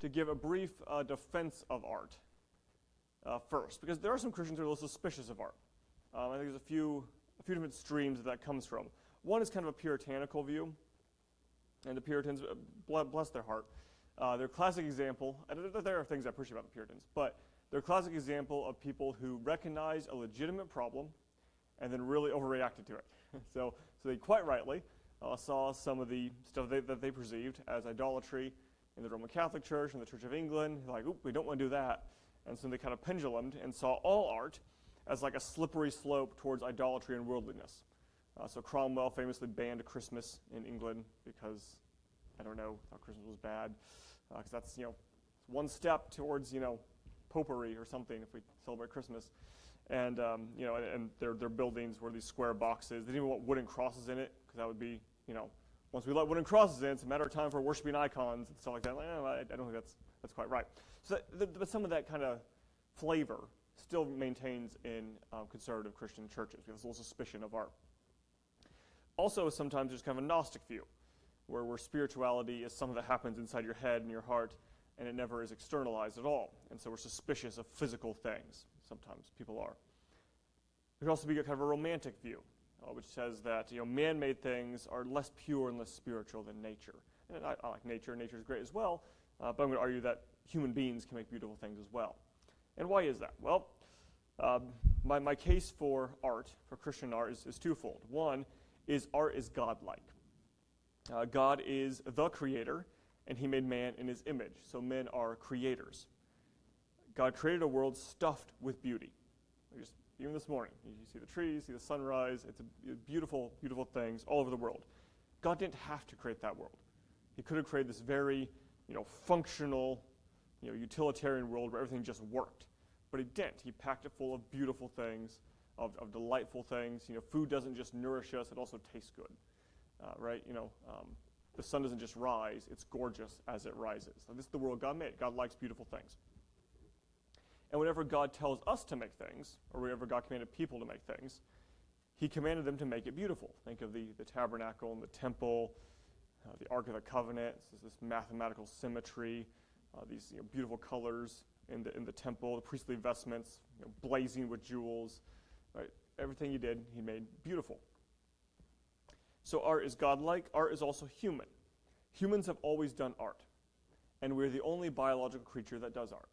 to give a brief defense of art first, because there are some Christians who are a little suspicious of art. I think there's a few different streams that comes from. One is kind of a puritanical view, and the Puritans, bless their heart, they're a classic example, and there are things I appreciate about the Puritans, but they're a classic example of people who recognized a legitimate problem and then really overreacted to it. So they quite rightly saw some of the stuff that they perceived as idolatry in the Roman Catholic Church and the Church of England. Like, oop, we don't want to do that. And so they kind of pendulumed and saw all art as like a slippery slope towards idolatry and worldliness. So Cromwell famously banned Christmas in England because, I don't know, thought Christmas was bad. Because that's, one step towards, popery or something if we celebrate Christmas. And, and their buildings were these square boxes. They didn't even want wooden crosses in it because that would be, once we let wooden crosses in, it's a matter of time for worshiping icons and stuff like that. I don't think that's quite right. So but some of that kind of flavor still maintains in conservative Christian churches. We have this little suspicion of art. Also, sometimes there's kind of a Gnostic view, where spirituality is something that happens inside your head and your heart, and it never is externalized at all. And so we're suspicious of physical things. Sometimes people are. There could also be a kind of a romantic view, which says that man-made things are less pure and less spiritual than nature. And I like nature. Nature is great as well, but I'm going to argue that human beings can make beautiful things as well. And why is that? Well, my case for art, for Christian art, is twofold. One is art is godlike. God is the creator, and he made man in his image. So men are creators. God created a world stuffed with beauty. Even this morning, you see the trees, see the sunrise. It's beautiful, beautiful things all over the world. God didn't have to create that world. He could have created this very, functional, utilitarian world where everything just worked. But he didn't. He packed it full of beautiful things, of delightful things. Food doesn't just nourish us; it also tastes good, right? The sun doesn't just rise; it's gorgeous as it rises. So this is the world God made. God likes beautiful things. And whenever God tells us to make things, or whenever God commanded people to make things, he commanded them to make it beautiful. Think of the tabernacle and the temple, the Ark of the Covenant. This mathematical symmetry, these beautiful colors in the temple, the priestly vestments, blazing with jewels. Right? Everything he did, he made beautiful. So art is godlike. Art is also human. Humans have always done art, and we're the only biological creature that does art.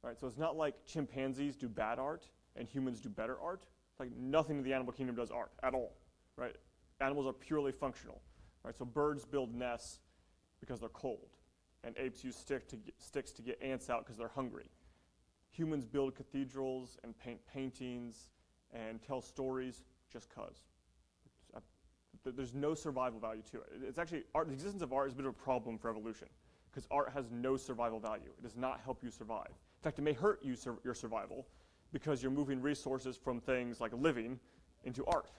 Right, so it's not like chimpanzees do bad art and humans do better art. It's like nothing in the animal kingdom does art at all. Right? Animals are purely functional. Right? So birds build nests because they're cold, and apes use sticks to get ants out because they're hungry. Humans build cathedrals and paint paintings and tell stories just because. There's no survival value to it. It's actually art. The existence of art is a bit of a problem for evolution because art has no survival value. It does not help you survive. In fact, it may hurt your survival because you're moving resources from things like living into art.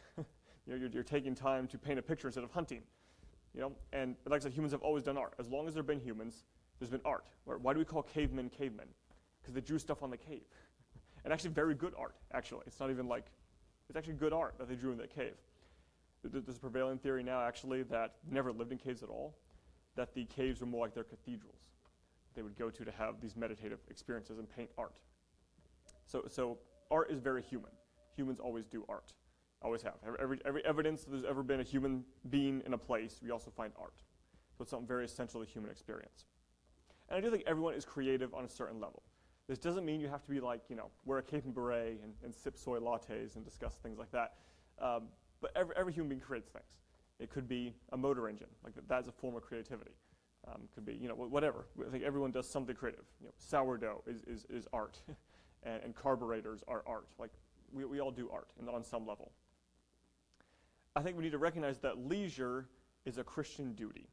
You're taking time to paint a picture instead of hunting. And like I said, humans have always done art. As long as there have been humans, there's been art. Why do we call cavemen cavemen? Because they drew stuff on the cave. And actually very good art, actually. It's not even like, it's actually good art that they drew in that cave. There's a prevailing theory now, actually, that never lived in caves at all, that the caves were more like their cathedrals. They would go to have these meditative experiences and paint art. So art is very human. Humans always do art, always have. Every evidence that there's ever been a human being in a place, we also find art. So it's something very essential to human experience. And I do think everyone is creative on a certain level. This doesn't mean you have to be like, wear a cape and beret and sip soy lattes and discuss things like that. But every human being creates things. It could be a motor engine, like that's a form of creativity. Could be, whatever. I think everyone does something creative. Sourdough is art, and carburetors are art. Like we all do art, and on some level. I think we need to recognize that leisure is a Christian duty,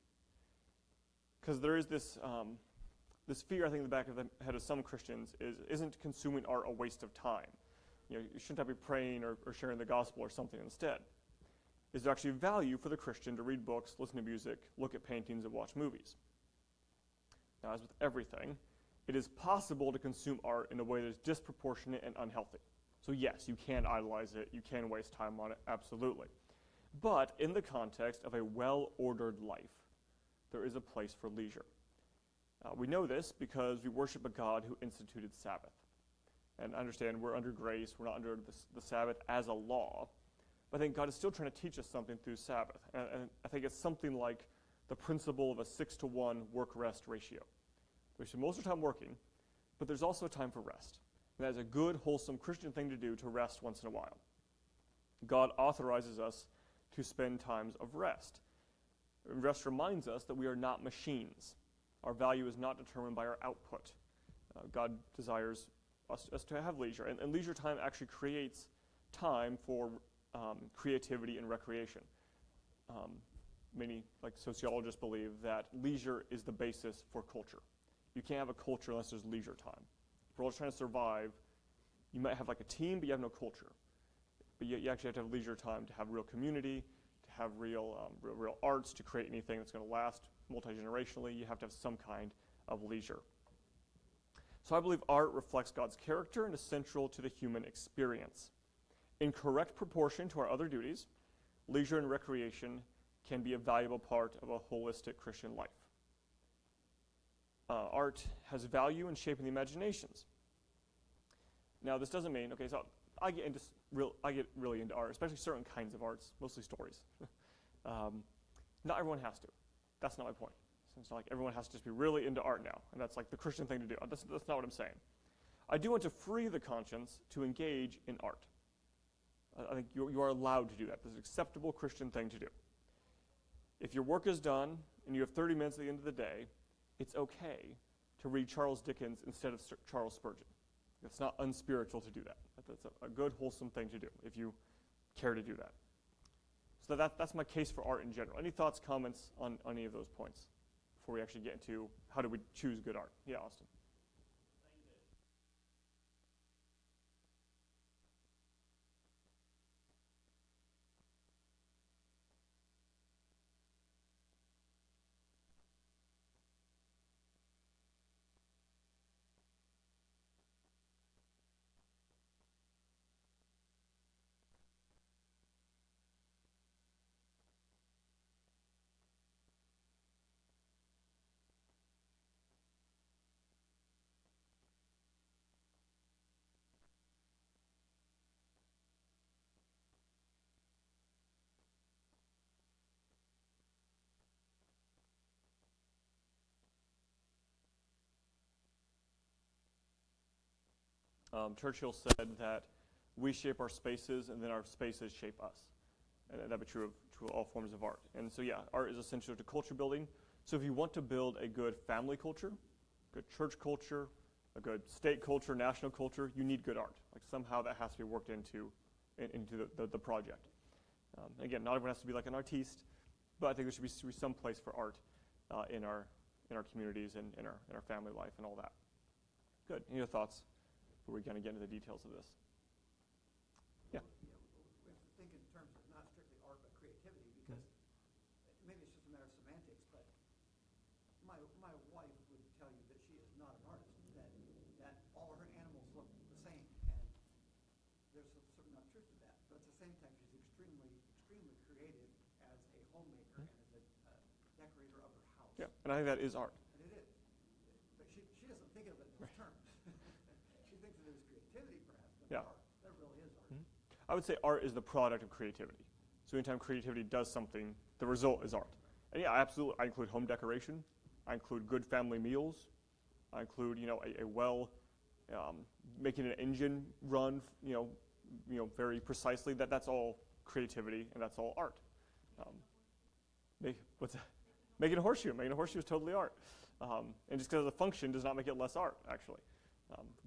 because there is this fear, I think, in the back of the head of some Christians isn't consuming art a waste of time? You shouldn't be praying or sharing the gospel or something instead. Is there actually value for the Christian to read books, listen to music, look at paintings, and watch movies? Now, as with everything, it is possible to consume art in a way that is disproportionate and unhealthy. So yes, you can idolize it, you can waste time on it, absolutely. But in the context of a well-ordered life, there is a place for leisure. We know this because we worship a God who instituted Sabbath. And understand we're under grace, we're not under the Sabbath as a law, but I think God is still trying to teach us something through Sabbath. And I think it's something like the principle of a 6-to-1 work-rest ratio. We spend most of our time working, but there's also a time for rest. And that is a good, wholesome Christian thing to do, to rest once in a while. God authorizes us to spend times of rest. Rest reminds us that we are not machines. Our value is not determined by our output. God desires us to have leisure, and leisure time actually creates time for creativity and recreation. Many sociologists believe that leisure is the basis for culture. You can't have a culture unless there's leisure time. If we're all trying to survive, you might have a team, but you have no culture. But you actually have to have leisure time to have real community, to have real arts, to create anything that's going to last multi-generationally. You have to have some kind of leisure. So I believe art reflects God's character and is central to the human experience. In correct proportion to our other duties, leisure and recreation can be a valuable part of a holistic Christian life. Art has value in shaping the imaginations. Now, this doesn't mean, so I get really into art, especially certain kinds of arts, mostly stories. Not everyone has to. That's not my point. It's not like everyone has to just be really into art now, and that's the Christian thing to do. That's not what I'm saying. I do want to free the conscience to engage in art. I think you are allowed to do that. This is an acceptable Christian thing to do. If your work is done and you have 30 minutes at the end of the day, it's okay to read Charles Dickens instead of Charles Spurgeon. It's not unspiritual to do that. That's a good, wholesome thing to do if you care to do that. So that's my case for art in general. Any thoughts, comments on any of those points before we actually get into how do we choose good art? Yeah, Austin. Churchill said that we shape our spaces and then our spaces shape us. And that'd be true of all forms of art. And so yeah, art is essential to culture building. So if you want to build a good family culture, good church culture, a good state culture, national culture, you need good art. Somehow that has to be worked into the project. Again, not everyone has to be like an artiste, but I think there should be some place for art in our communities and in our family life and all that. Good. Any other thoughts before we kind of get into the details of this? Yeah. We have to think in terms of not strictly art but creativity, because maybe it's just a matter of semantics, but my wife would tell you that she is not an artist, that all her animals look the same, and there's a certain amount of truth to that. But at the same time, she's extremely creative as a homemaker and as a decorator of her house. Yeah, and I think that is art. And it is. But she doesn't think of it in those terms. She thinks of it as creativity, perhaps, but Yeah. art. That really is art. I would say art is the product of creativity. So anytime creativity does something, the result is art. And yeah, absolutely, I include home decoration. I include good family meals. I include, making an engine run, very precisely. That's all creativity, and that's all art. What's that? Making a horseshoe. Making a horseshoe is totally art. And just because of the function does not make it less art, actually.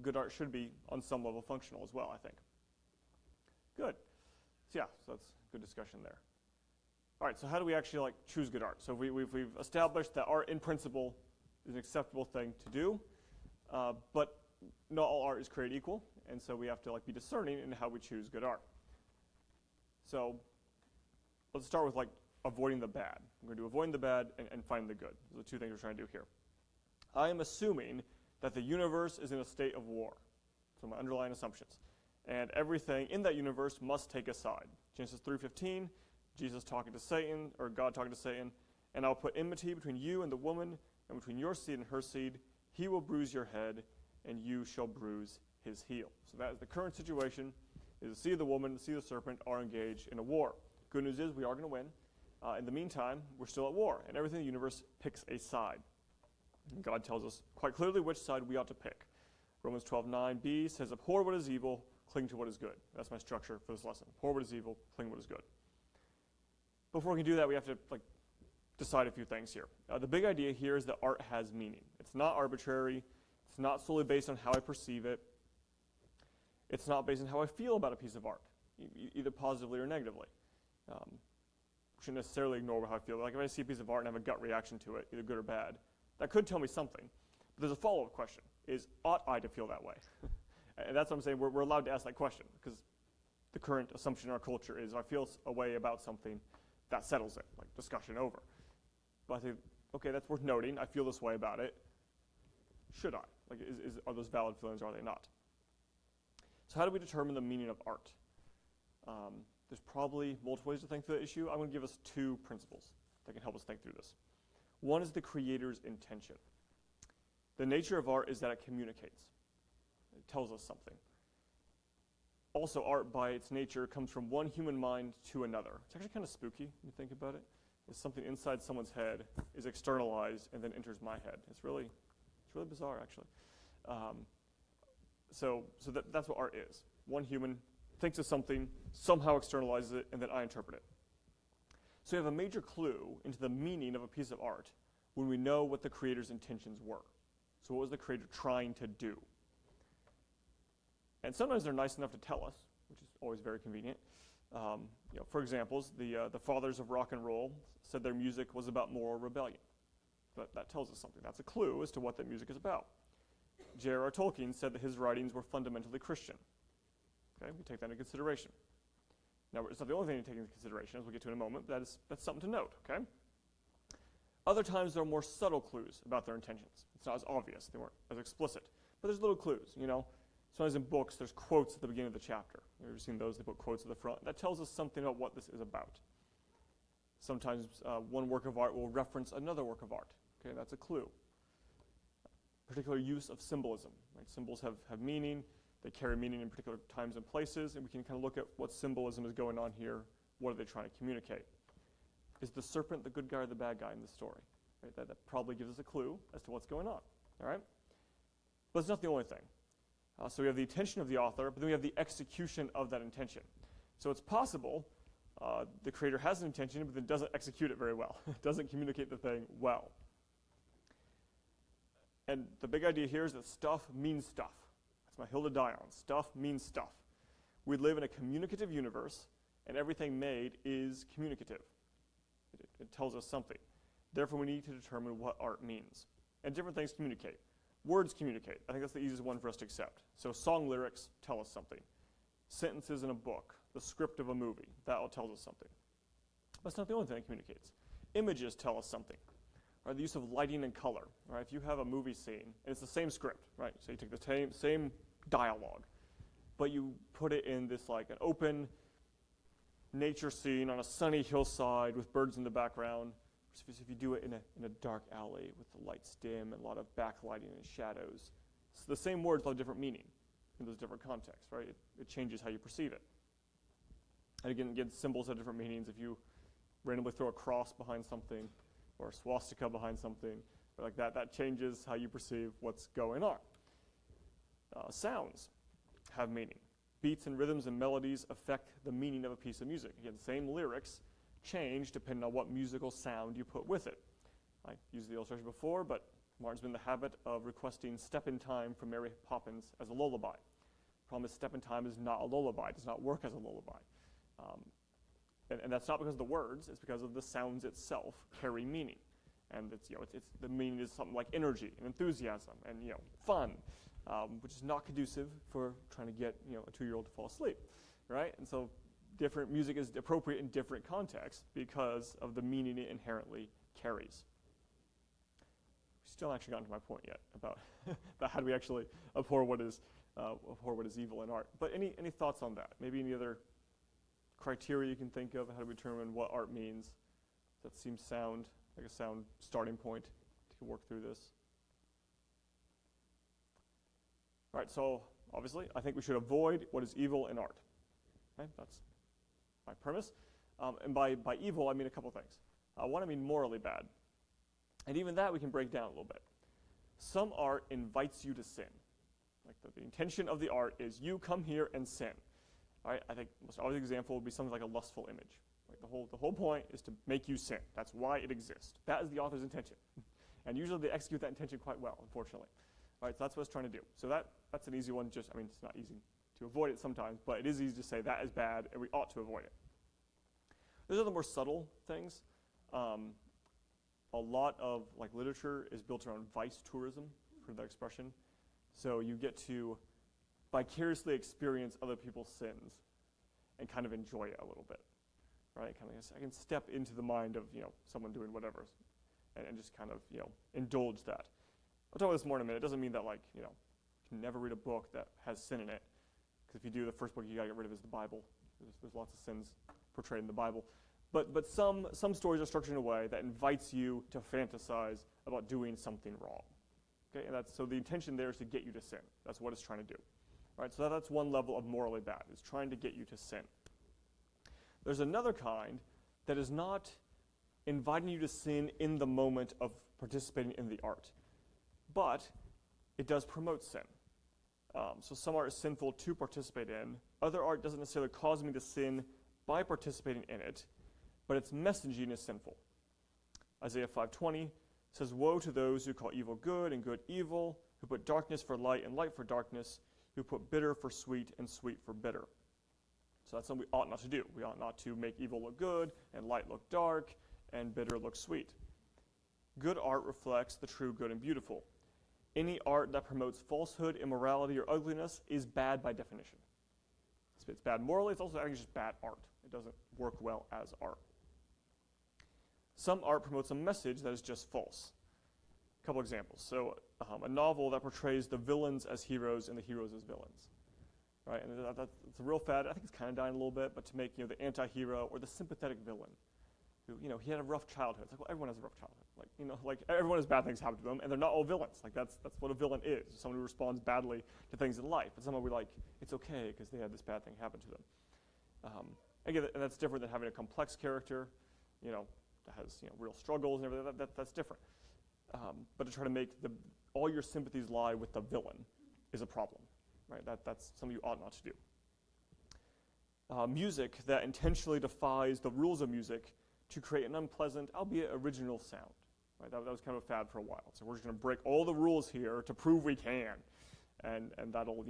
Good art should be, on some level, functional as well, I think. Good. So that's good discussion there. All right, so how do we actually choose good art? So we've established that art, in principle, is an acceptable thing to do, but not all art is created equal, and so we have to be discerning in how we choose good art. So let's start with avoiding the bad. I'm going to do avoiding the bad and finding the good. Those are the two things we're trying to do here. I am assuming that the universe is in a state of war. So my underlying assumptions. And everything in that universe must take a side. Genesis 3:15, Jesus talking to Satan, or God talking to Satan, and I'll put enmity between you and the woman, and between your seed and her seed, he will bruise your head, and you shall bruise his heel. So that is the current situation, is the seed of the woman, the seed of the serpent are engaged in a war. Good news is we are going to win. In the meantime, we're still at war, and everything in the universe picks a side. And God tells us quite clearly which side we ought to pick. Romans 12:9b says, abhor what is evil, cling to what is good. That's my structure for this lesson. Abhor what is evil, cling to what is good. Before we can do that, we have to decide a few things here. The big idea here is that art has meaning. It's not arbitrary. It's not solely based on how I perceive it. It's not based on how I feel about a piece of art, either positively or negatively. We shouldn't necessarily ignore how I feel. Like if I see a piece of art and have a gut reaction to it, either good or bad, that could tell me something. But there's a follow-up question, is ought I to feel that way? And that's what I'm saying, we're allowed to ask that question, because the current assumption in our culture is if I feel a way about something, that settles it, like discussion over. But I think, okay, that's worth noting. I feel this way about it. Should I? Are those valid feelings or are they not? So how do we determine the meaning of art? There's probably multiple ways to think through the issue. I'm going to give us two principles that can help us think through this. One is the creator's intention. The nature of art is that it communicates. It tells us something. Also, art by its nature comes from one human mind to another. It's actually kind of spooky when you think about it. It's something inside someone's head is externalized and then enters my head. It's really bizarre, actually. So that's what art is. One human thinks of something, somehow externalizes it, and then I interpret it. So we have a major clue into the meaning of a piece of art when we know what the creator's intentions were. So what was the creator trying to do? And sometimes they're nice enough to tell us, which is always very convenient. For examples, the fathers of rock and roll said their music was about moral rebellion. That tells us something. That's a clue as to what that music is about. J.R.R. Tolkien said that his writings were fundamentally Christian. Okay, we take that into consideration. Now, it's not the only thing to take into consideration, as we'll get to in a moment, but that's something to note, okay? Other times, there are more subtle clues about their intentions. It's not as obvious. They weren't as explicit. But there's little clues, Sometimes in books, there's quotes at the beginning of the chapter. You've ever seen those? They put quotes at the front. That tells us something about what this is about. Sometimes one work of art will reference another work of art. Okay, that's a clue. Particular use of symbolism. Right? Symbols have meaning. They carry meaning in particular times and places, and we can kind of look at what symbolism is going on here. What are they trying to communicate? Is the serpent the good guy or the bad guy in the story? Right? That probably gives us a clue as to what's going on. All right? But it's not the only thing. So we have the intention of the author, but then we have the execution of that intention. So it's possible the creator has an intention, but then doesn't execute it very well. Doesn't communicate the thing well. And the big idea here is that stuff means stuff. That's my hill to die on. Stuff means stuff. We live in a communicative universe, and everything made is communicative. It tells us something. Therefore, we need to determine what art means. And different things communicate. Words communicate. I think that's the easiest one for us to accept. So song lyrics tell us something. Sentences in a book, the script of a movie, that all tells us something. That's not the only thing that communicates. Images tell us something. Right? The use of lighting and color. Right? If you have a movie scene, and it's the same script, right? So you take the same dialogue, but you put it in this an open nature scene on a sunny hillside with birds in the background. If you do it in a dark alley with the lights dim and a lot of backlighting and shadows, it's the same words will have different meaning in those different contexts, right? It changes how you perceive it. And again, symbols have different meanings. If you randomly throw a cross behind something or a swastika behind something, or like that changes how you perceive what's going on. Sounds have meaning. Beats and rhythms and melodies affect the meaning of a piece of music. Again, same lyrics change depending on what musical sound you put with it. I used the illustration before, but Martin's been in the habit of requesting Step in Time from Mary Poppins as a lullaby. Problem is, Step in Time is not a lullaby. It does not work as a lullaby. And that's not because of the words. It's because of the sounds itself carry meaning. And it's the meaning is something like energy and enthusiasm and fun, which is not conducive for trying to get a 2-year-old to fall asleep, right? And so different music is appropriate in different contexts because of the meaning it inherently carries. We still haven't actually gotten to my point yet about how do we actually abhor what is evil in art. But any thoughts on that? Maybe any other criteria you can think of how to determine what art means that seems like a sound starting point to can work through this. All right, so obviously, I think we should avoid what is evil in art. Okay, that's my premise. And by evil, I mean a couple things. One, I mean morally bad. And even that we can break down a little bit. Some art invites you to sin. Like the intention of the art is you come here and sin. All right, I think the most obvious example would be something like a lustful image. Like the whole point is to make you sin. That's why it exists. That is the author's intention. And usually they execute that intention quite well, unfortunately. All right, so that's what it's trying to do. So that's an easy one. It's not easy to avoid it sometimes, but it is easy to say that is bad and we ought to avoid it. There's other more subtle things. A lot of literature is built around vice tourism, for that expression. So you get to vicariously experience other people's sins and kind of enjoy it a little bit, right? I can step into the mind of someone doing whatever, and just kind of indulge that. I'll talk about this more in a minute. It doesn't mean that you can never read a book that has sin in it, because if you do, the first book you gotta get rid of is the Bible. There's lots of sins portrayed in the Bible. But some stories are structured in a way that invites you to fantasize about doing something wrong. Okay, and so the intention there is to get you to sin. That's what it's trying to do. All right, so that's one level of morally bad. It's trying to get you to sin. There's another kind that is not inviting you to sin in the moment of participating in the art, but it does promote sin. So some art is sinful to participate in. Other art doesn't necessarily cause me to sin by participating in it, but its messaging is sinful. Isaiah 5:20 says, "Woe to those who call evil good and good evil, who put darkness for light and light for darkness, who put bitter for sweet and sweet for bitter." So that's something we ought not to do. We ought not to make evil look good and light look dark and bitter look sweet. Good art reflects the true good and beautiful. Any art that promotes falsehood, immorality, or ugliness is bad by definition. It's bad morally. It's also, I think, just bad art. It doesn't work well as art. Some art promotes a message that is just false. A couple examples. So a novel that portrays the villains as heroes and the heroes as villains. Right? And that's a real fad. I think it's kind of dying a little bit, but to make the anti-hero or the sympathetic villain who, he had a rough childhood. It's like, well, everyone has a rough childhood. Everyone has bad things happen to them, and they're not all villains. That's what a villain is. Someone who responds badly to things in life. But someone it's okay because they had this bad thing happen to them. Again, and that's different than having a complex character, that has real struggles and everything. That's different. But to try to make all your sympathies lie with the villain is a problem, right? That's something you ought not to do. Music that intentionally defies the rules of music to create an unpleasant, albeit original sound. Right? That was kind of a fad for a while. So we're just going to break all the rules here to prove we can, and that'll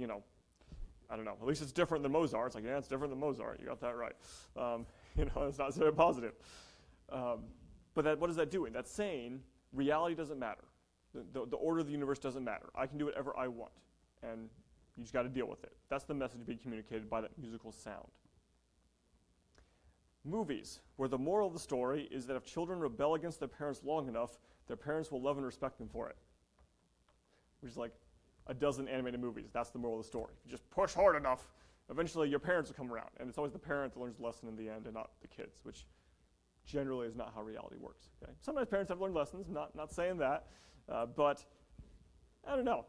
I don't know. At least it's different than Mozart. It's like, yeah, it's different than Mozart. You got that right. It's not very positive. But what is that doing? That's saying reality doesn't matter. The order of the universe doesn't matter. I can do whatever I want, and you just got to deal with it. That's the message being communicated by that musical sound. Movies, where the moral of the story is that if children rebel against their parents long enough, their parents will love and respect them for it. Which is like a dozen animated movies. That's the moral of the story. If you just push hard enough, eventually your parents will come around. And it's always the parent that learns the lesson in the end and not the kids, which generally is not how reality works. Okay? Sometimes parents have learned lessons, not saying that, but I don't know.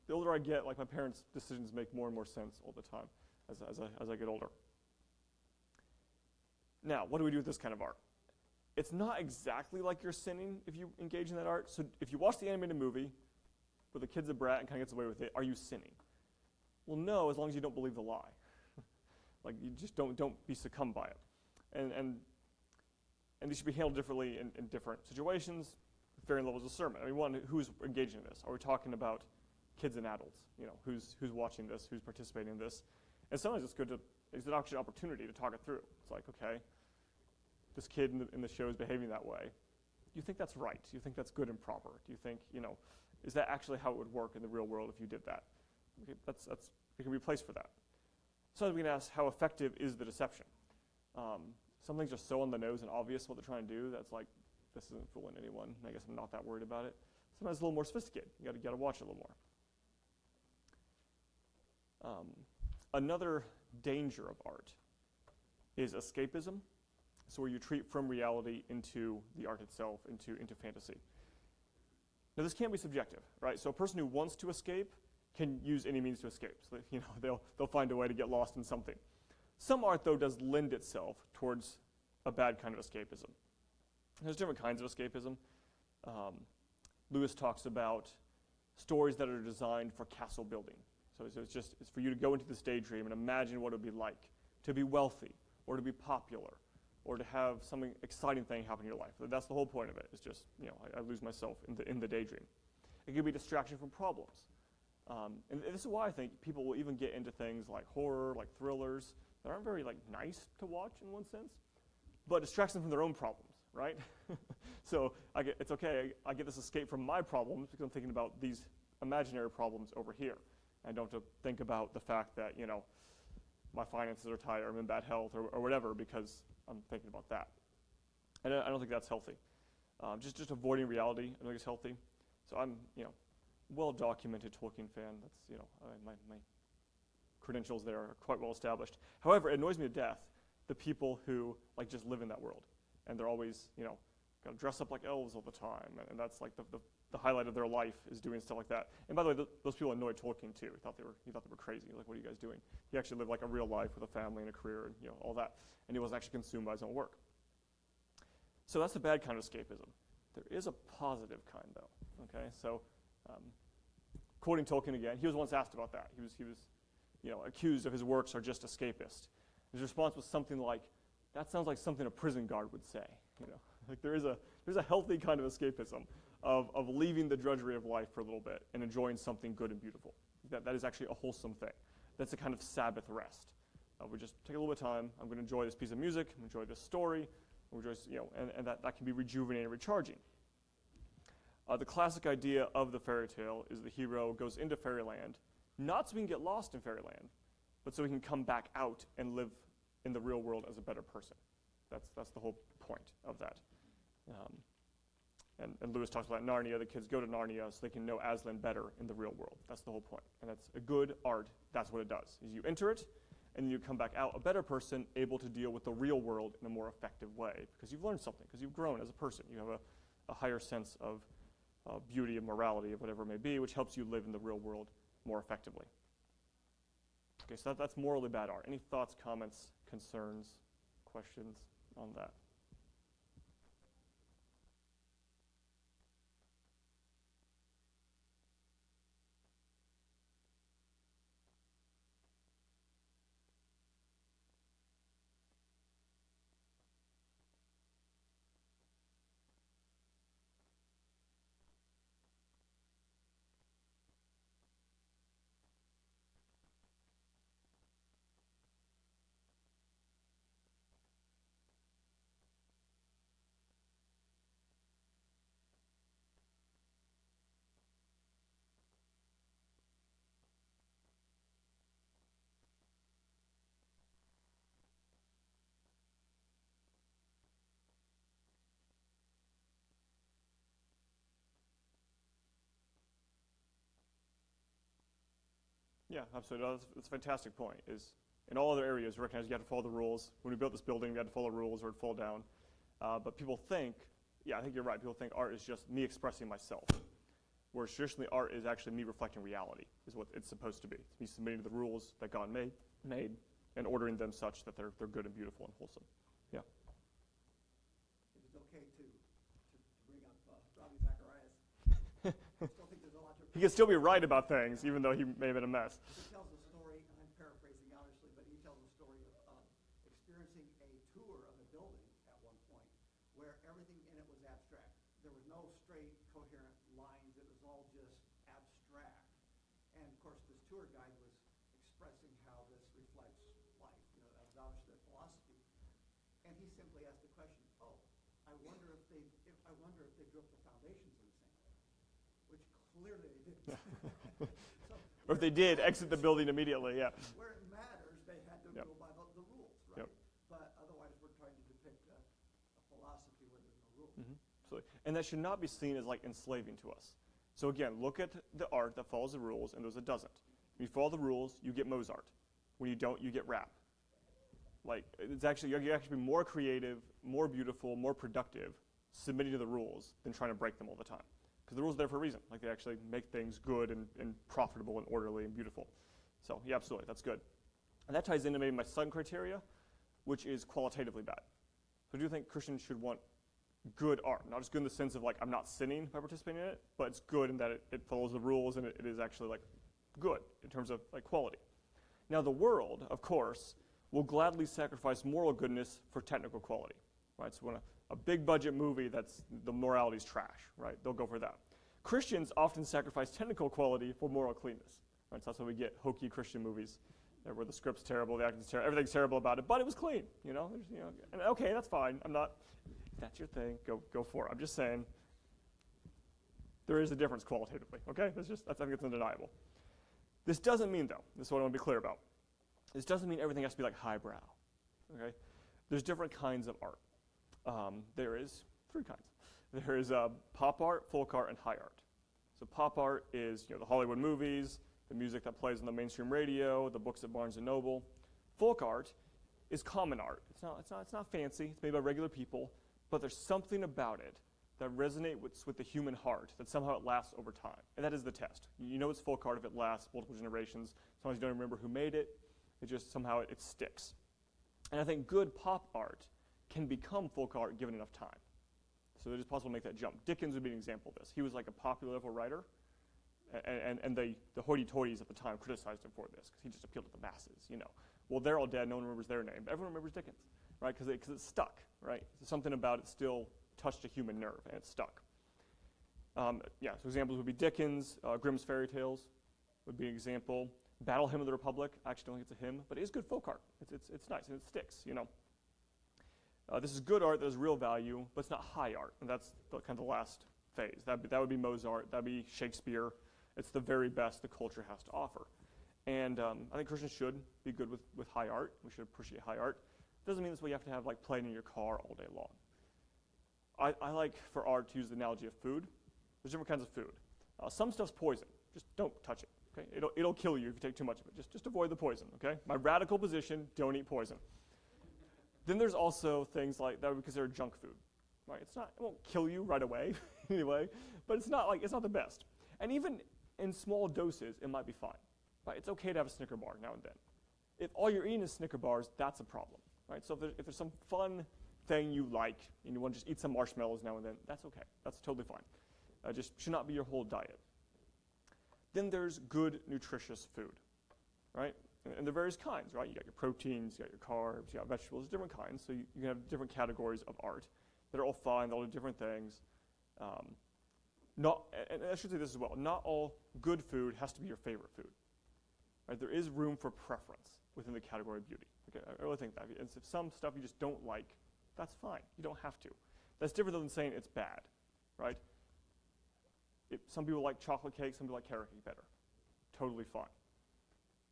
The older I get, my parents' decisions make more and more sense all the time as I get older. Now, what do we do with this kind of art? It's not exactly like you're sinning if you engage in that art. So if you watch the animated movie where the kid's a brat and kind of gets away with it, are you sinning? Well, no, as long as you don't believe the lie. You just don't be succumbed by it. And these should be handled differently in different situations, with varying levels of sermon. I mean, one, who's engaging in this? Are we talking about kids and adults? Who's watching this? Who's participating in this? And sometimes it's an actual opportunity to talk it through. It's like, okay, this kid in the show is behaving that way. Do you think that's right? Do you think that's good and proper? Do you think, is that actually how it would work in the real world if you did that? Okay, it can be a place for that. Sometimes we can ask, how effective is the deception? Some things are so on the nose and obvious what they're trying to do that's like, this isn't fooling anyone. I guess I'm not that worried about it. Sometimes it's a little more sophisticated. You got to watch it a little more. Another danger of art is escapism. So where you retreat from reality into the art itself, into fantasy. Now, this can't be subjective, right? So a person who wants to escape can use any means to escape. So, they'll find a way to get lost in something. Some art, though, does lend itself towards a bad kind of escapism. There's different kinds of escapism. Lewis talks about stories that are designed for castle building. So it's for you to go into this daydream and imagine what it would be like to be wealthy or to be popular or to have something exciting thing happen in your life. That's the whole point of it. It's just, I lose myself in the daydream. It can be distraction from problems. And this is why I think people will even get into things like horror, like thrillers, that aren't very nice to watch in one sense, but distracts them from their own problems, right? So it's okay, I get this escape from my problems because I'm thinking about these imaginary problems over here. I don't have to think about the fact that, my finances are tight or I'm in bad health or whatever because I'm thinking about that. And I don't think that's healthy. Just avoiding reality, I don't think it's healthy. So I'm, well-documented Tolkien fan. That's, my credentials there are quite well established. However, it annoys me to death the people who just live in that world, and they're always, got to dress up like elves all the time, and that's like the highlight of their life is doing stuff like that. And by the way, those people annoyed Tolkien too. He thought they were crazy. Like, what are you guys doing? He actually lived a real life with a family and a career and all that, and he wasn't actually consumed by his own work. So that's the bad kind of escapism. There is a positive kind, though. Okay, so quoting Tolkien again, he was once asked about that. He was accused of his works are just escapist. His response was something like, "That sounds like something a prison guard would say." There's a healthy kind of escapism of leaving the drudgery of life for a little bit and enjoying something good and beautiful. That is actually a wholesome thing. That's a kind of Sabbath rest. We just take a little bit of time. I'm going to enjoy this piece of music. I'm going to enjoy this story. And that can be rejuvenating and recharging. The classic idea of the fairy tale is the hero goes into fairyland, not so he can get lost in fairyland, but so he can come back out and live in the real world as a better person. That's the whole point of that. And Lewis talks about Narnia. The kids go to Narnia so they can know Aslan better in the real world. That's the whole point. And that's a good art. That's what it does. Is you enter it, and you come back out a better person, able to deal with the real world in a more effective way because you've learned something, because you've grown as a person. You have a higher sense of beauty and morality, of whatever it may be, which helps you live in the real world more effectively. Okay, so that's morally bad art. Any thoughts, comments, concerns, questions on that? Yeah, absolutely. That's a fantastic point. Is in all other areas, recognize you have to follow the rules. When we built this building, we had to follow the rules or it'd fall down. But people think, I think you're right. People think art is just me expressing myself, whereas traditionally art is actually me reflecting reality, is what it's supposed to be. It's me submitting to the rules that God made and ordering them such that they're good and beautiful and wholesome. Yeah. If it's okay to bring up Robbie Zacharias, I still think there's a lot to. He can still be right about things, even though he may have been a mess. He tells a story, and I'm paraphrasing obviously, but he tells a story of experiencing a tour of a building at one point where everything in it was abstract. There was no straight, coherent lines. It was all just abstract. And of course, this tour guide was expressing how this reflects life. That was obviously their philosophy. And he simply asked the question, I wonder if they built the foundations in the same way, which clearly they didn't. So, Or if they did, exit the building immediately, yeah. Where it matters, they had to go by the rules, right? Yep. But otherwise, we're trying to depict a philosophy where there's no rules. Mm-hmm. Absolutely. And that should not be seen as enslaving to us. So again, look at the art that follows the rules and those that doesn't. When you follow the rules, you get Mozart. When you don't, you get rap. It's actually, you actually be more creative, more beautiful, more productive, submitting to the rules than trying to break them all the time. Because because the rules are there for a reason. Like they actually make things good and profitable and orderly and beautiful. So yeah, absolutely, that's good. And that ties into maybe my second criteria, which is qualitatively bad. So I do think Christians should want good art, not just good in the sense of like I'm not sinning by participating in it, but it's good in that it follows the rules and it is actually like good in terms of like quality. Now the world, of course, will gladly sacrifice moral goodness for technical quality, right? So when a big budget movie that's the morality's trash, right? They'll go for that. Christians often sacrifice technical quality for moral cleanness, right? So that's why we get hokey Christian movies where the script's terrible, the acting's terrible, everything's terrible about it, but it was clean, you know? And okay, that's fine. I'm not, if that's your thing, go for it. I'm just saying there is a difference qualitatively, okay? I think it's undeniable. This doesn't mean, though, this is what I want to be clear about. This doesn't mean everything has to be like highbrow, okay? There's different kinds of art. There is three kinds. There is pop art, folk art, and high art. So pop art is the Hollywood movies, the music that plays on the mainstream radio, the books at Barnes & Noble. Folk art is common art. It's not fancy. It's made by regular people, but there's something about it that resonates with the human heart, that somehow it lasts over time. And that is the test. You know it's folk art if it lasts multiple generations. Sometimes you don't remember who made it. It just somehow it sticks. And I think good pop art can become folk art given enough time. So it is possible to make that jump. Dickens would be an example of this. He was like a popular level writer, and the hoity-toities at the time criticized him for this because he just appealed to the masses, Well, they're all dead. No one remembers their name. But everyone remembers Dickens, right? Because it stuck, right? So something about it still touched a human nerve, and it stuck. So examples would be Dickens, Grimm's fairy tales would be an example. Battle Hymn of the Republic. I actually don't think it's a hymn, but it is good folk art. It's nice, and it sticks, This is good art that has real value, but it's not high art, and that's kind of the last phase. That would be Mozart. That would be Shakespeare. It's the very best the culture has to offer. And I think Christians should be good with high art. We should appreciate high art. Doesn't mean that's what you have to have playing in your car all day long. I like for art to use the analogy of food. There's different kinds of food. Some stuff's poison. Just don't touch it. Okay? It'll kill you if you take too much of it. Just avoid the poison. Okay? My radical position: don't eat poison. Then there's also things like that we consider junk food. Right? It won't kill you right away anyway, but it's not the best. And even in small doses, it might be fine. Right? It's okay to have a Snicker bar now and then. If all you're eating is Snicker bars, that's a problem. Right? So if there's some fun thing you like and you want to just eat some marshmallows now and then, that's okay. That's totally fine. Just should not be your whole diet. Then there's good, nutritious food, right? And there are various kinds, right? You got your proteins, you got your carbs, you got vegetables, different kinds. So you can have different categories of art that are all fine, they all do different things. And I should say this as well, not all good food has to be your favorite food. Right? There is room for preference within the category of beauty. Okay? I really think that. And if some stuff you just don't like, that's fine. You don't have to. That's different than saying it's bad, right? Some people like chocolate cake, some people like carrot cake better. Totally fine.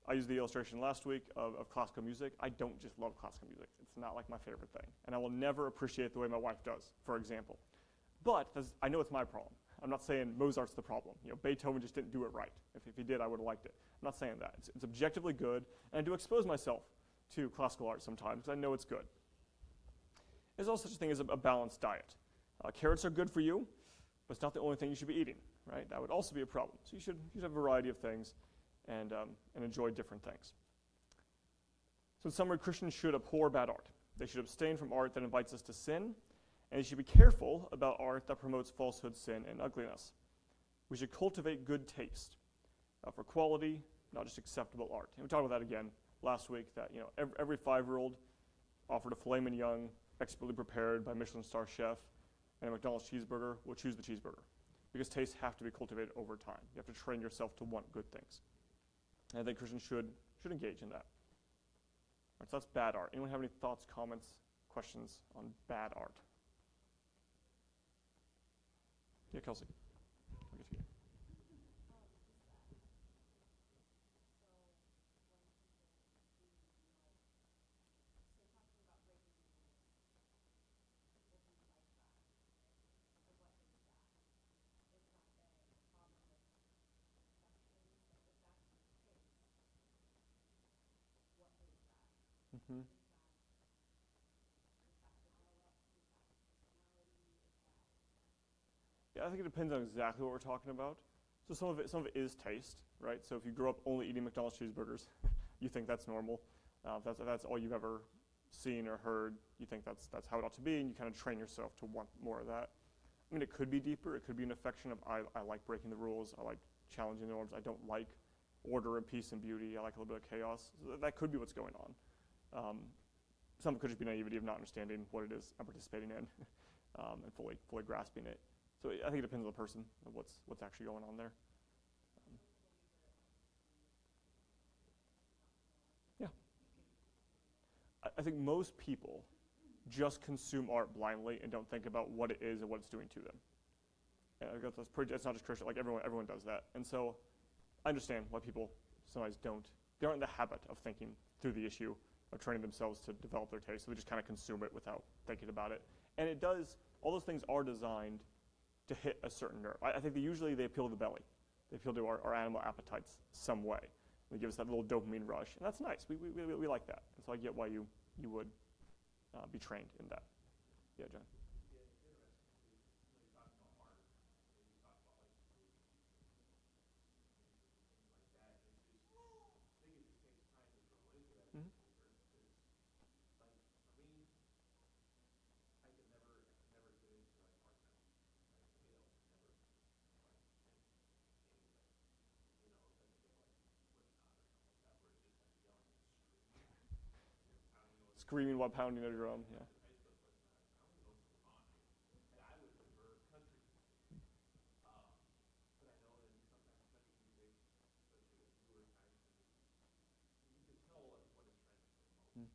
I used the illustration last week of classical music. I don't just love classical music. It's not like my favorite thing. And I will never appreciate it the way my wife does, for example. But I know it's my problem. I'm not saying Mozart's the problem. Beethoven just didn't do it right. If he did, I would have liked it. I'm not saying that. It's objectively good, and I do expose myself to classical art sometimes because I know it's good. There's also such a thing as a balanced diet. Carrots are good for you, but it's not the only thing you should be eating, right? That would also be a problem. So you should have a variety of things and enjoy different things. So in summary, Christians should abhor bad art. They should abstain from art that invites us to sin, and they should be careful about art that promotes falsehood, sin, and ugliness. We should cultivate good taste for quality, not just acceptable art. And we talked about that again last week, that every 5-year-old offered a filet mignon, expertly prepared by Michelin star chef, and a McDonald's cheeseburger will choose the cheeseburger because tastes have to be cultivated over time. You have to train yourself to want good things. And I think Christians should engage in that. All right, so that's bad art. Anyone have any thoughts, comments, questions on bad art? Yeah, Kelsey. I'll get to you. Mm-hmm. I think it depends on exactly what we're talking about. So some of it is taste, right? So if you grow up only eating McDonald's cheeseburgers, you think that's normal. If that's all you've ever seen or heard, you think that's how it ought to be, and you kind of train yourself to want more of that. I mean, it could be deeper. It could be an affection of I like breaking the rules. I like challenging the norms. I don't like order and peace and beauty. I like a little bit of chaos. So that could be what's going on. Some could just be naivety of not understanding what it is I'm participating in and fully grasping it. So I think it depends on the person of what's actually going on there. Yeah. I think most people just consume art blindly and don't think about what it is and what it's doing to them. And I guess it's not just Christian, like everyone does that. And so I understand why people sometimes they aren't in the habit of thinking through the issue of training themselves to develop their taste, so they just kind of consume it without thinking about it. And it does, all those things are designed to hit a certain nerve. I think usually they appeal to the belly. They appeal to our animal appetites some way. They give us that little dopamine rush, and that's nice. We like that. And so I get why you would be trained in that. Yeah, John. Mm-hmm. Screaming while pounding a drum, yeah. Mm.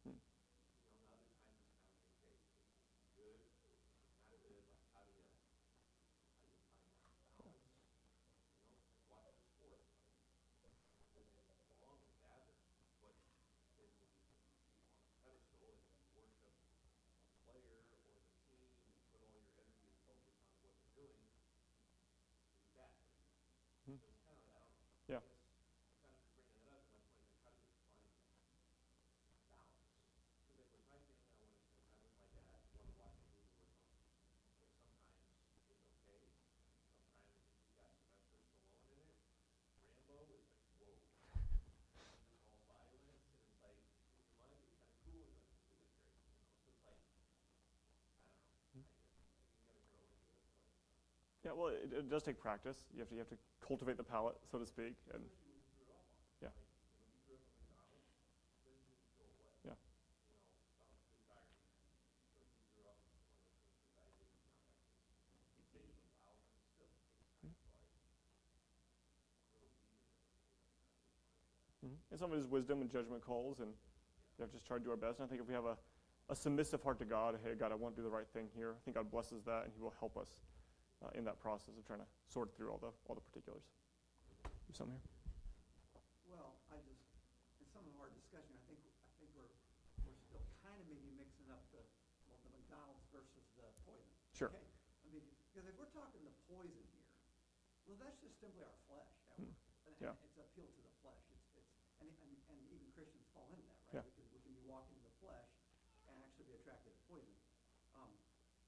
Mm. Mm. Yeah. Yeah, well, it does take practice. You have to cultivate the palate, so to speak, and yeah, yeah, mm-hmm. And some of it is wisdom and judgment calls, and we have to just try to do our best. And I think if we have a submissive heart to God, hey, God, I want to do the right thing here. I think God blesses that, and He will help us in that process of trying to sort through all the particulars. Do something here. Well, in some of our discussion, I think we're still kind of maybe mixing up the McDonald's versus the poison. Sure. Okay? I mean, because if we're talking the poison here, well, that's just simply our flesh at work. And Yeah. It's appeal to the flesh. And even Christians fall into that, Yeah. right? We can be walking in the flesh and actually be attracted to poison.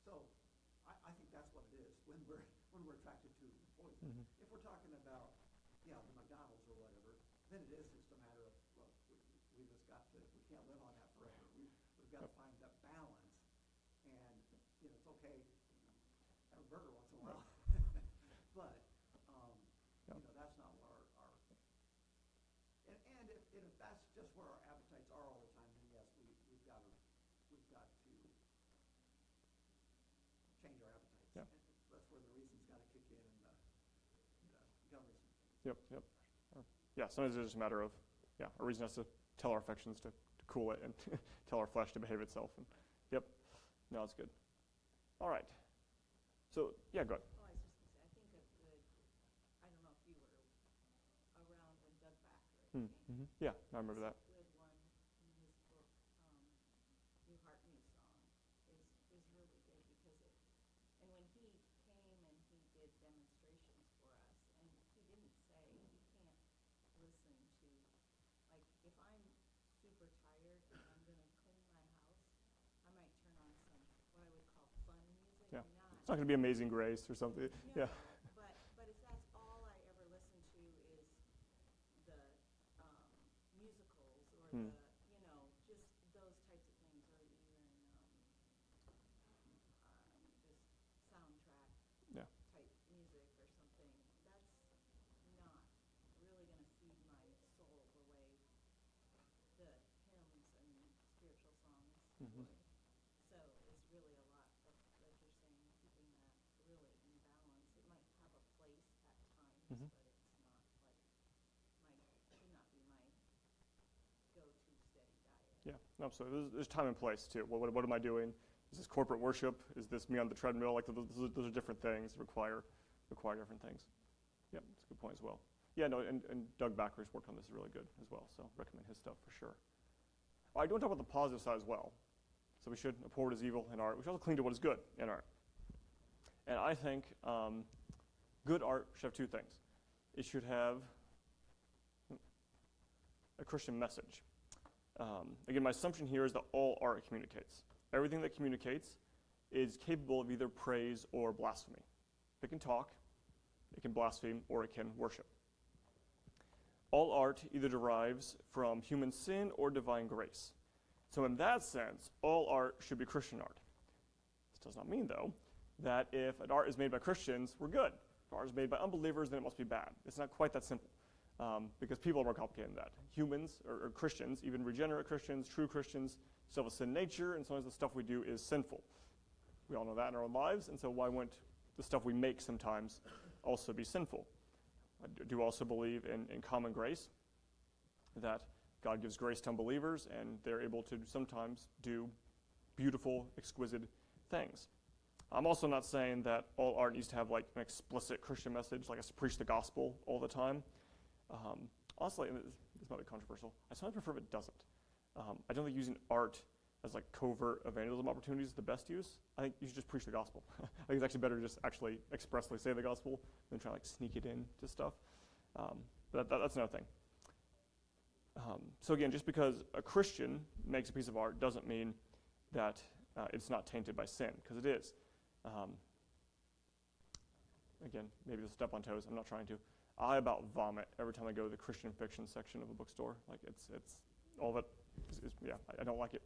So I think that's what it is when we're attracted to the poison. Mm-hmm. If we're talking about the McDonald's or whatever, then it is just a matter of, look, we can't live on that forever. We've got to find that balance. And, it's okay to have a burger once in a while. But, that's not what our and if that's just where our appetites are all the time, then yes, we've got to change our appetites. Yeah. And that's where the reason's got to kick in and the governance. Yep. Yeah, sometimes it's just a matter of, a reason has to tell our affections to cool it and tell our flesh to behave itself. And Yep. No, it's good. All right. So, yeah, go ahead. Oh, I was just going to say, I think a good, I don't know if you were around when Doug Backer came. Mm-hmm. Yeah, I remember that. A good one in his book, New Heart, New Song, is really good because and when he came and he did demonstrations for us, and he didn't say, you can't listen to, like, if I'm super tired and I'm going to clean my house, I might turn on some, what I would call fun music. Yeah. Not It's not going to be Amazing Grace or something. no, Yeah. but if that's all I ever listen to is the musicals or Hmm. just those types of things, or even just soundtrack Yeah. type music or something, that's not really going to feed my soul the way the hymns and spiritual songs Mhm. would. So it's really a lot of, like you're saying, keeping that really in balance. It might have a place at times, Mhm. but it's not like should not be my go-to steady diet. Yeah, absolutely. There's time and place too. What am I doing? Is this corporate worship? Is this me on the treadmill? Like those are different things. Require different things. Yeah, that's a good point as well. Yeah, no, and Doug Backer's work on this is really good as well. So recommend his stuff for sure. All right, I do want to talk about the positive side as well. So we should abhor what is evil in art. We should also cling to what is good in art. And I think good art should have two things. It should have a Christian message. Again, my assumption here is that all art communicates. Everything that communicates is capable of either praise or blasphemy. It can talk, it can blaspheme, or it can worship. All art either derives from human sin or divine grace. So in that sense, all art should be Christian art. This does not mean, though, that if an art is made by Christians, we're good. If art is made by unbelievers, then it must be bad. It's not quite that simple, because people are more complicated than that. Humans, or Christians, even regenerate Christians, true Christians, still have a sin nature, and sometimes the stuff we do is sinful. We all know that in our own lives, and so why wouldn't the stuff we make sometimes also be sinful? I do also believe in common grace, that God gives grace to unbelievers, and they're able to sometimes do beautiful, exquisite things. I'm also not saying that all art needs to have like an explicit Christian message, like us to preach the gospel all the time. Honestly, and this might be controversial, I sometimes prefer if it doesn't. I don't think using art as like covert evangelism opportunities is the best use. I think you should just preach the gospel. I think it's actually better to just actually expressly say the gospel than try to like sneak it in to stuff. But that's another thing. So again, just because a Christian makes a piece of art doesn't mean that it's not tainted by sin, because it is. Again, maybe to step on toes, I'm not trying to. I about vomit every time I go to the Christian fiction section of a bookstore. Like it's all of it. Yeah, I don't like it.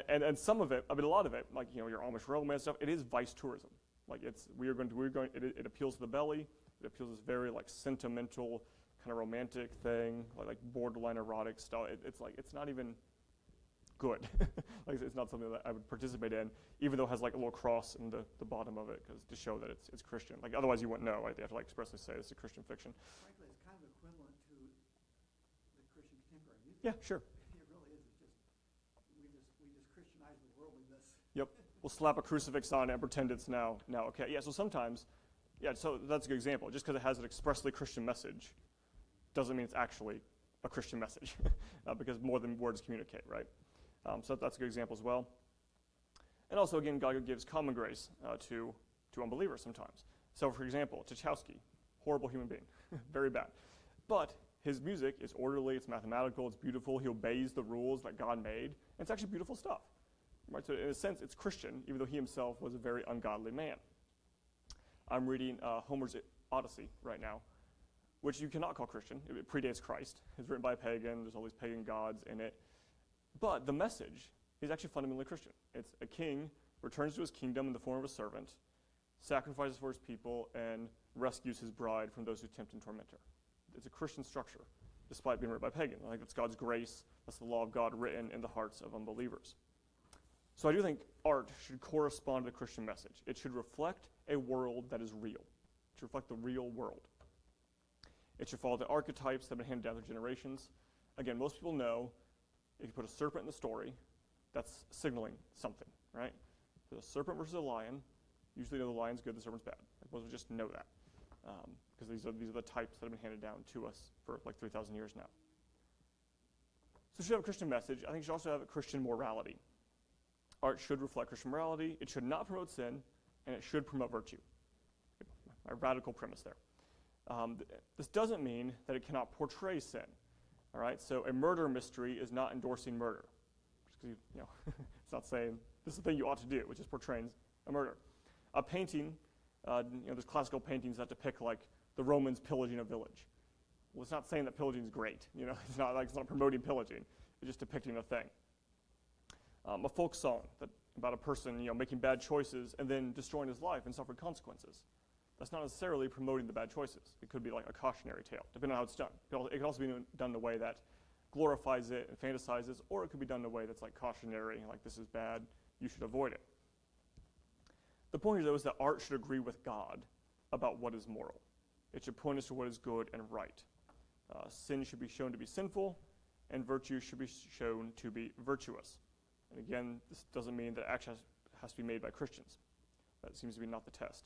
And some of it, I mean, a lot of it, like your Amish romance stuff, it is vice tourism. Like it appeals to the belly. It appeals to this very like sentimental, kind of romantic thing, like borderline erotic stuff. It's not even good. Like it's not something that I would participate in, even though it has like a little cross in the bottom of it, because to show that it's Christian. Like otherwise you wouldn't know. Right? They have to like expressly say this is Christian fiction. Frankly, it's kind of equivalent to the Christian contemporary music. Yeah, sure. It really is. It's just we just Christianize the worldliness. Yep. We'll slap a crucifix on it and pretend it's now okay. Yeah. So sometimes, so that's a good example. Just because it has an expressly Christian message, doesn't mean it's actually a Christian message, because more than words communicate, right? So that's a good example as well. And also, again, God gives common grace to unbelievers sometimes. So, for example, Tchaikovsky, horrible human being, very bad. But his music is orderly, it's mathematical, it's beautiful. He obeys the rules that God made. And it's actually beautiful stuff. Right? So, in a sense, it's Christian, even though he himself was a very ungodly man. I'm reading Homer's Odyssey right now, which you cannot call Christian. It predates Christ. It's written by a pagan. There's all these pagan gods in it. But the message is actually fundamentally Christian. It's a king returns to his kingdom in the form of a servant, sacrifices for his people, and rescues his bride from those who tempt and torment her. It's a Christian structure, despite being written by pagan. I think that's God's grace. That's the law of God written in the hearts of unbelievers. So I do think art should correspond to the Christian message. It should reflect a world that is real. It should reflect the real world. It should follow the archetypes that have been handed down through generations. Again, most people know if you put a serpent in the story, that's signaling something. right? The serpent versus a lion. Usually, the lion's good, the serpent's bad. Like, most of us just know that, because these are the types that have been handed down to us for like 3,000 years now. So it should have a Christian message. I think it should also have a Christian morality. Art should reflect Christian morality. It should not promote sin, and it should promote virtue. My radical premise there. This doesn't mean that it cannot portray sin. All right, so a murder mystery is not endorsing murder. Just because it's not saying this is the thing you ought to do, which is portraying a murder. A painting, there's classical paintings that depict like the Romans pillaging a village. Well, it's not saying that pillaging is great. It's not promoting pillaging. It's just depicting a thing. A folk song about a person, making bad choices and then destroying his life and suffering consequences. That's not necessarily promoting the bad choices. It could be like a cautionary tale, depending on how it's done. It can also be done in a way that glorifies it and fantasizes, or it could be done in a way that's like cautionary, like this is bad, you should avoid it. The point here, though, is that art should agree with God about what is moral. It should point us to what is good and right. Sin should be shown to be sinful, and virtue should be shown to be virtuous. And again, this doesn't mean that action has to be made by Christians. That seems to be not the test.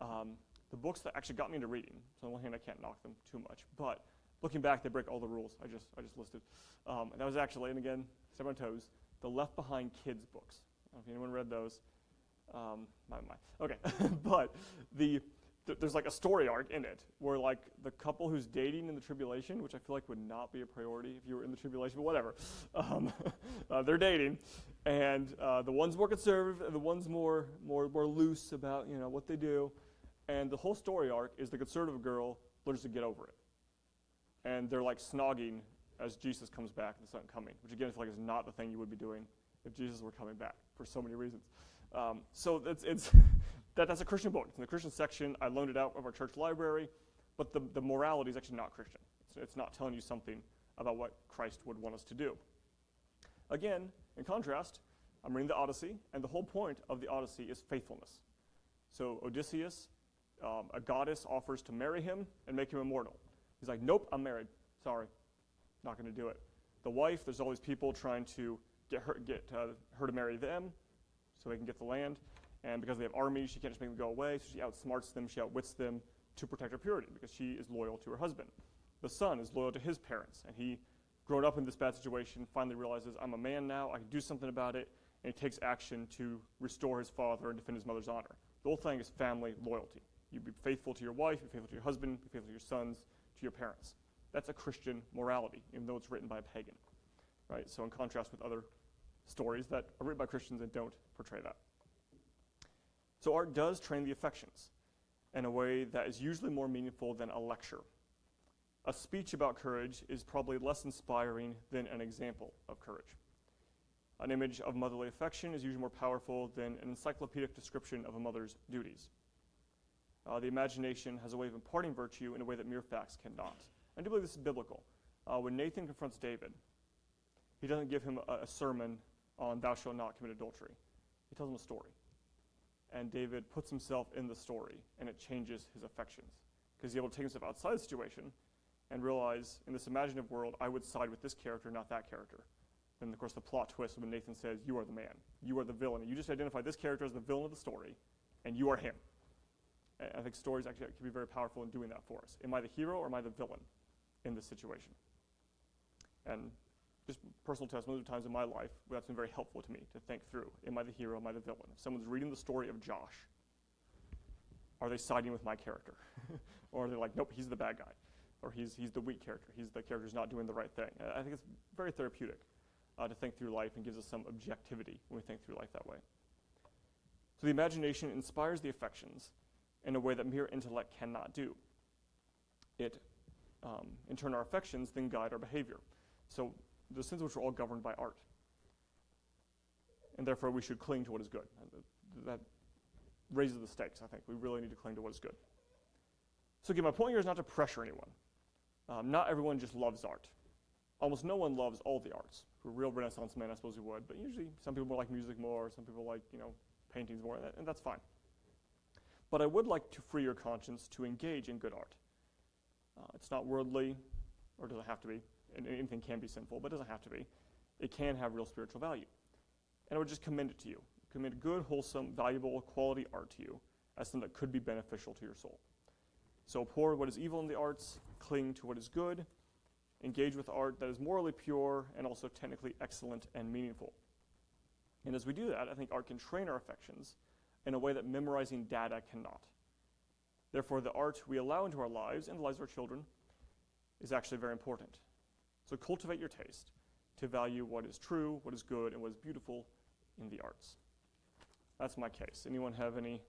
The books that actually got me into reading, so on one hand I can't knock them too much, but looking back, they break all the rules I just listed. And that was actually, and again, step on toes, the Left Behind Kids books. I don't know if anyone read those. Okay, but there's like a story arc in it where like the couple who's dating in the tribulation, which I feel like would not be a priority if you were in the tribulation, but whatever. They're dating, and the one's more conservative and the one's more loose about what they do, and the whole story arc is the conservative girl learns to get over it, and they're like snogging as Jesus comes back in the second coming, which again I feel like is not the thing you would be doing if Jesus were coming back for so many reasons. So that's a Christian book. It's in the Christian section. I loaned it out of our church library, but the morality is actually not Christian. It's not telling you something about what Christ would want us to do. Again, in contrast, I'm reading the Odyssey, and the whole point of the Odyssey is faithfulness. So Odysseus, a goddess offers to marry him and make him immortal. He's like, nope, I'm married. Sorry, not going to do it. The wife, there's all these people trying to get her to marry them so they can get the land. And because they have armies, she can't just make them go away, so she outsmarts them, she outwits them to protect her purity because she is loyal to her husband. The son is loyal to his parents, and he, grown up in this bad situation, finally realizes, I'm a man now, I can do something about it, and he takes action to restore his father and defend his mother's honor. The whole thing is family loyalty. You be faithful to your wife, be faithful to your husband, be faithful to your sons, to your parents. That's a Christian morality, even though it's written by a pagan. Right? So in contrast with other stories that are written by Christians and don't portray that. So art does train the affections in a way that is usually more meaningful than a lecture. A speech about courage is probably less inspiring than an example of courage. An image of motherly affection is usually more powerful than an encyclopedic description of a mother's duties. The imagination has a way of imparting virtue in a way that mere facts cannot. I do believe this is biblical. When Nathan confronts David, he doesn't give him a sermon on thou shalt not commit adultery. He tells him a story. And David puts himself in the story, and it changes his affections. Because he's able to take himself outside the situation and realize, in this imaginative world, I would side with this character, not that character. Then, of course, the plot twist when Nathan says, you are the man, you are the villain. And you just identify this character as the villain of the story, and you are him. And I think stories actually can be very powerful in doing that for us. Am I the hero or am I the villain in this situation? And just personal testimony of times in my life where that's been very helpful to me to think through. Am I the hero? Am I the villain? If someone's reading the story of Josh, are they siding with my character? Or are they like, nope, he's the bad guy. Or he's the weak character. He's the character who's not doing the right thing. I think it's very therapeutic to think through life and gives us some objectivity when we think through life that way. So the imagination inspires the affections in a way that mere intellect cannot do. It, in turn, our affections then guide our behavior. So the sense in which we're all governed by art. And therefore, we should cling to what is good. That raises the stakes, I think. We really need to cling to what is good. So again, my point here is not to pressure anyone. Not everyone just loves art. Almost no one loves all the arts. For real Renaissance men, I suppose we would. But usually, some people like music more, some people like, paintings more, and that's fine. But I would like to free your conscience to engage in good art. It's not worldly, or doesn't have to be. And anything can be sinful, but it doesn't have to be. It can have real spiritual value. And I would just commend it to you. commit good, wholesome, valuable, quality art to you as something that could be beneficial to your soul. So abhor what is evil in the arts, cling to what is good, engage with art that is morally pure and also technically excellent and meaningful. And as we do that, I think art can train our affections in a way that memorizing data cannot. Therefore, the art we allow into our lives and the lives of our children is actually very important. So cultivate your taste to value what is true, what is good, and what is beautiful in the arts. That's my case. Anyone have any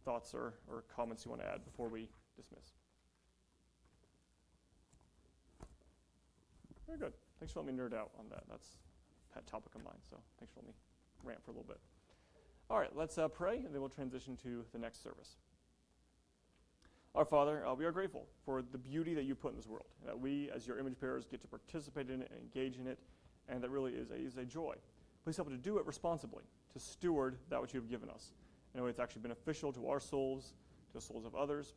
thoughts or comments you want to add before we dismiss? Very good. Thanks for letting me nerd out on that. That's a pet topic of mine, so thanks for letting me rant for a little bit. All right, let's pray, and then we'll transition to the next service. Our Father, we are grateful for the beauty that you put in this world, and that we, as your image bearers, get to participate in it and engage in it, and that really is a joy. Please help us to do it responsibly, to steward that which you have given us in a way that's actually beneficial to our souls, to the souls of others.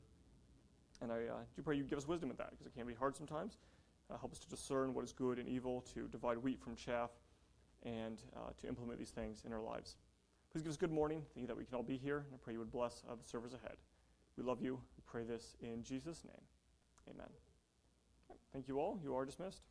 And I do pray you give us wisdom in that, because it can be hard sometimes. Help us to discern what is good and evil, to divide wheat from chaff, and to implement these things in our lives. Please give us good morning. Thank you that we can all be here, and I pray you would bless the service ahead. We love you. We pray this in Jesus' name. Amen. Thank you all. You are dismissed.